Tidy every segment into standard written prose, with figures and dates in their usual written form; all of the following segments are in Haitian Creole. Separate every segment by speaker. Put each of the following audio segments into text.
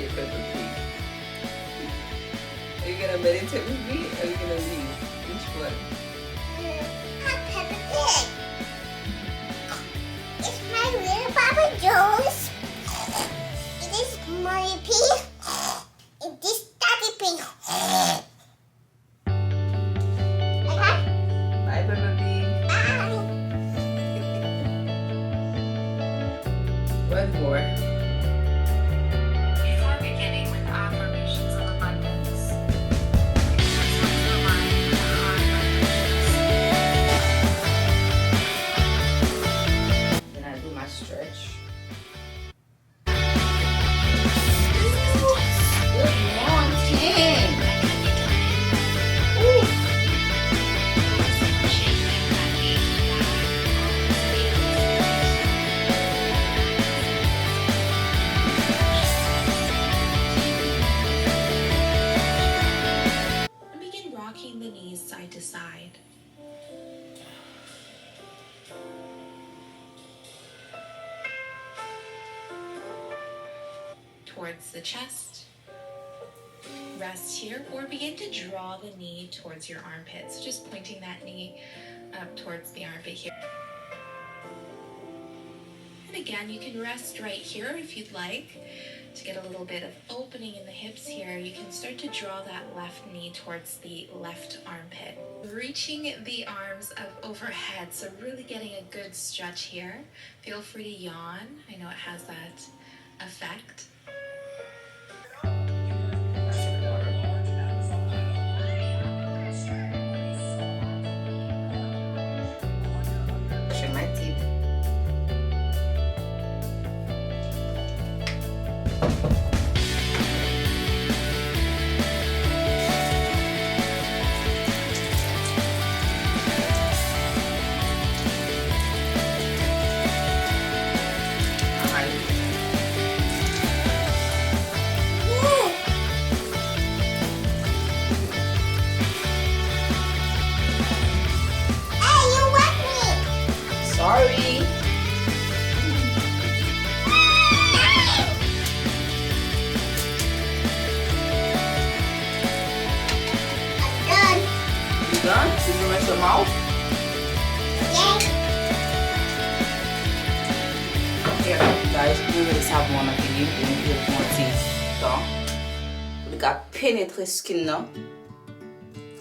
Speaker 1: Okay, Peppa Pig. Are you gonna meditate with me or are you gonna leave? Which one?
Speaker 2: Peppa Pig. It's my little Papa Joe's. It is Mommy Pig. It is Daddy Pig. Okay?
Speaker 1: Bye, Peppa Pig.
Speaker 2: Bye.
Speaker 1: One more.
Speaker 3: Before beginning with affirmations of abundance, let's remind the high vibrations.
Speaker 1: Then I do my stretch. Good morning.
Speaker 3: And begin rocking the knees side to side. Towards the chest. Rest here or begin to draw the knee towards your armpit. So just pointing that knee up towards the armpit here. And again, you can rest right here if you'd like. To get a little bit of opening in the hips here, you can start to draw that left knee towards the left armpit. Reaching the arms up overhead, so really getting a good stretch here. Feel free to yawn. I know it has that effect.
Speaker 1: Brushing my teeth.
Speaker 2: Hey, you wet me.
Speaker 1: Sorry.
Speaker 2: I'm done.
Speaker 1: You done? Did you rinse your mouth?
Speaker 2: Yay.
Speaker 1: Here, guys, we will savon na pili pou nou fè pou an ti tan. Pou li ka penetre skin nan.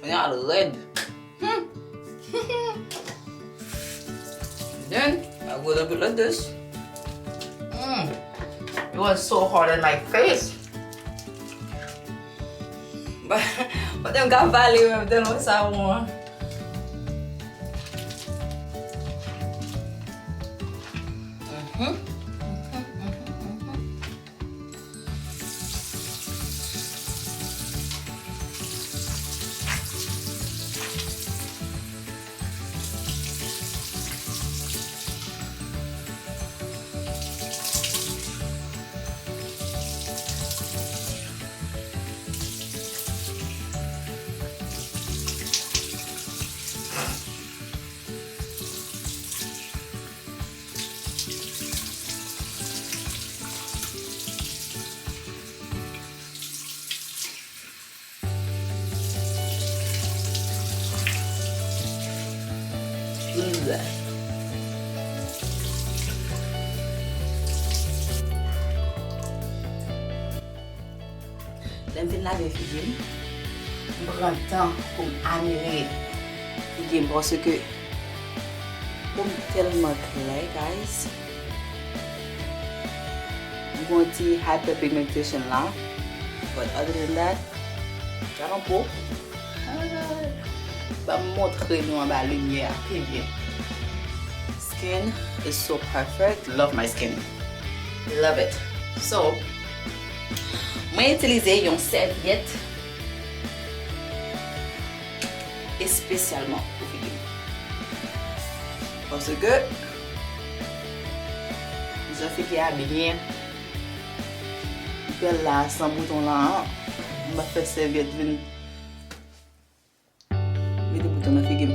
Speaker 1: On al red. Then, I go a bit like this. It was so hard on my face. But them got value if they don't savon. Lèm fin lave figim, m pran tan pou m amire figim parce que pou m telman clair, guys. M gon ti hyperpigmentation la, but other than that, janan pou. Ba m montre nou an ba lumière pi bien. Skin is so perfect. Love my skin. Love it. So, mwen utilize yon serviette espesyalman pou figim. Parce que jan figi a bien bel la, san bouton la, mwen fè serviette vin mette bouton nan figim.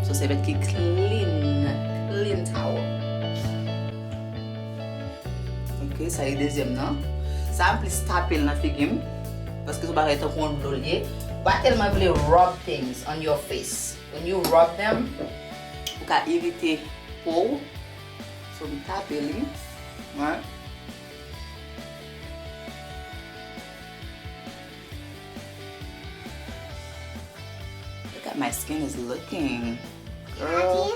Speaker 1: So serviette ki clean towel. Ok, sa yi deuxième nan. Ça plus taper dans figure parce que ça va être un blolier. Pas tellement voulez rub things on your face. When you rub them, vous can éviter peau. So we taper li, right? Look at my skin is looking, girl.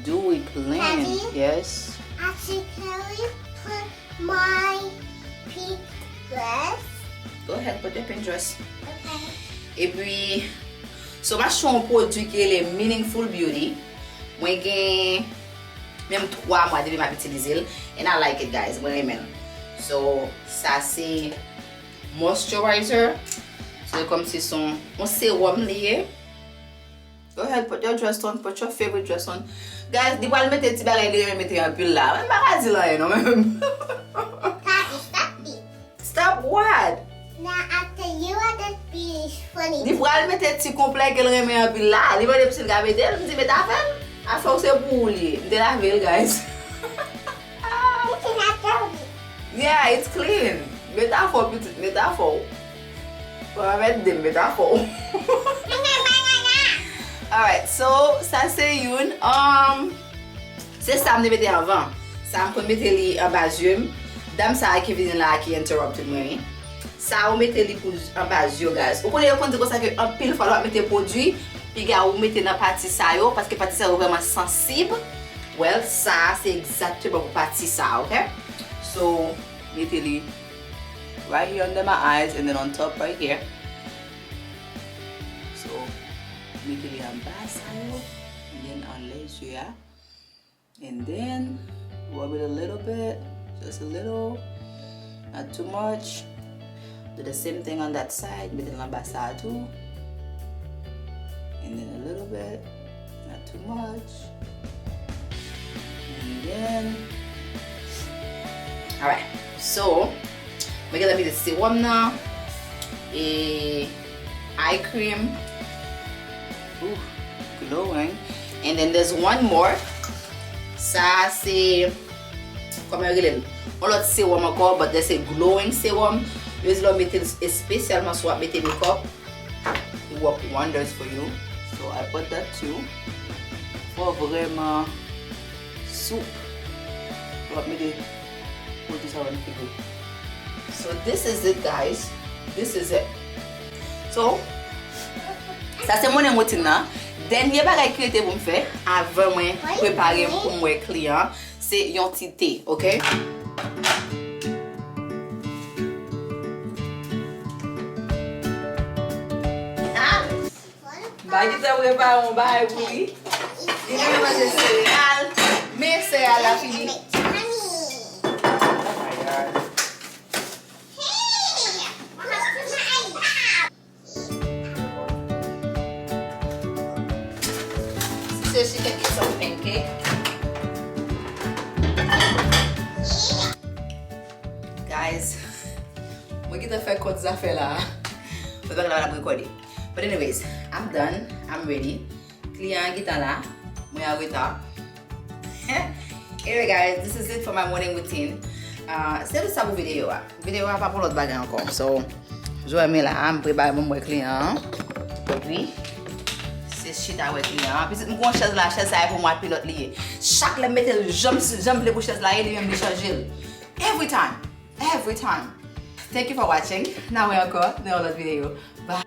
Speaker 1: Dewy, clean.
Speaker 2: Daddy?
Speaker 1: Yes.
Speaker 2: Actually, can we put my pink dress?
Speaker 1: Go ahead, put your pink dress.
Speaker 2: Okay.
Speaker 1: Et puis, so moi je suis un produit qui est Meaningful Beauty. Moi j'ai même 3 mois depuis m'a utilisé and I like it, guys. Vraiment. So ça c'est moisturizer. So comme si son un sérum lié. Go ahead, put your dress on, put your favorite dress on. Guys, di pas le mettre petit bagay de mettre un pull là. Même pas dire là non même.
Speaker 2: Daddy, stop it.
Speaker 1: Stop what?
Speaker 2: Now, after you are the be funny.
Speaker 1: Di pas le mettre petit complet qu'elle remet un pull là. Li va de petit gars mettre, me dit mais ta femme, a fait c'est pour lui. De la ville, guys.
Speaker 2: You cannot tell me.
Speaker 1: Yeah, it's clean. Métaphore, petite métaphore. On va mettre des métaphores. Alright, so ça c'est une. C'est ça que je mettais avant. Ça je mettais en bas yeux. Dame ça qui vient là qui interrupted moi. Ça on mettait les pour en bas yeux, guys. Vous connaissez comme ça que en pile falloir mettre produit puis gars vous mettez dans partie ça yo parce que partie ça est vraiment sensible. Well, ça c'est exactement pour partie ça, okay? So mettez les right here under my eyes and then on top right here. So mettez les en bas ça yo and then on les yeux. And then rub it a little bit, just a little, not too much. Do the same thing on that side, mettez en bas ça too. And then a little bit, not too much. And then, alright, so we're gonna be the serum now, eye cream, ooh, glowing. And then there's one more. Ça c'est comment on dit? On l'autre sérum encore, but there's a glowing serum. Use lo mettez spécialement soit mettez make-up. It work wonders for you. So I put that too. For vraiment soup. So this is it, guys. This is it. So ça c'est mon routine là. Dernier bagage que j'étais pour me faire avant moi préparer pour mon client, c'est un petit thé, OK? Bah, tu t'as préparé un bail pour lui. Il va manger céréales, mais céréales à fini. So she can get some pancake. Guys, we get the fair cuts off là. We're gonna record it. But anyways, I'm done. I'm ready. Client get là. Moi à retard. Anyway guys, this is it for my morning routine. C'est ça pour vidéo. Vidéo pas pour l'autre bagarre encore. So, je vais mettre là, me préparer mon client. Puis shit avec client. Puis c'est une chaise là, chaise ça pour moi pilote lié. Chaque le mettre jambe le pour chaise là et lui même changer. Every time. Every time. Thank you for watching. Now we encore dans l'autre vidéo. Bye.